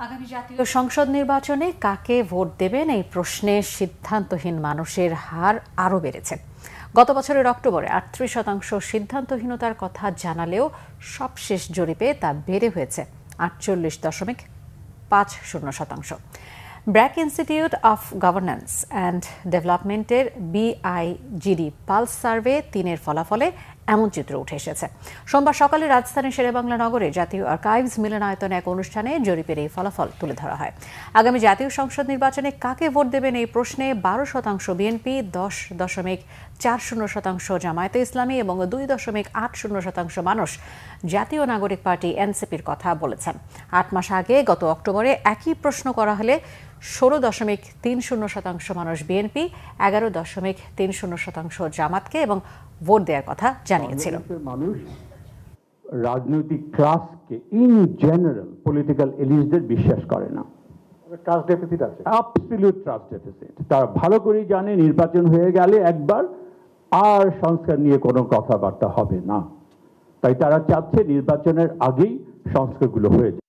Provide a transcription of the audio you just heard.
আগামী জাতীয় সংসদ নির্বাচনে কাকে ভোট দেবেন এই প্রশ্নে সিদ্ধান্তহীন মানুষের হার আরও বেড়েছে। গত বছরের অক্টোবরে ৩৮% সিদ্ধান্তহীনতার কথা জানালেও সবশেষ জরিপে তা বেড়ে হয়েছে ৪৮.৫০%। BRAC institute of governance and ডেভেলপমেন্টের BIGD পালস সার্ভে ৩-এর ফলাফলে এমন চিত্র উঠে এসেছে। সোমবার সকালে রাজধানীর শেরেবাংলা নগরে জাতীয় আর্কাইভস মিলনায়তনে এক অনুষ্ঠানে জরিপের এই ফলাফল তুলে ধরা হয়। আগামী জাতীয় সংসদ নির্বাচনে কাকে ভোট দেবেন এই প্রশ্নে ১২% বিএনপি, ১০.৪০% জামায়াতে ইসলামী এবং ২.৮০% মানুষ জাতীয় নাগরিক পার্টি NCPর কথা বলেছেন। ৮ মাস আগে গত অক্টোবরে একই প্রশ্ন করা হলে ১৬.৩০% মানুষ বিএনপি, ১১.৩০% জামাতকে এবং ভোট দেওয়ার কথা জানিয়েছিল। মানুষ রাজনৈতিক ক্লাসকে ইন জেনারেল পলিটিক্যাল এলিটদের বিশ্বাস করে না। ট্রাস্ট ডেফিসিট আছে, অ্যাবসলিউট ট্রাস্ট ডেফিসিট। তারা ভালো করেই জানে নির্বাচন হয়ে গেলে একবার আর সংস্কার নিয়ে কোনো কথাবার্তা হবে না। তাই তারা চাচ্ছে নির্বাচনের আগেই সংস্কারগুলো হয়ে যায়।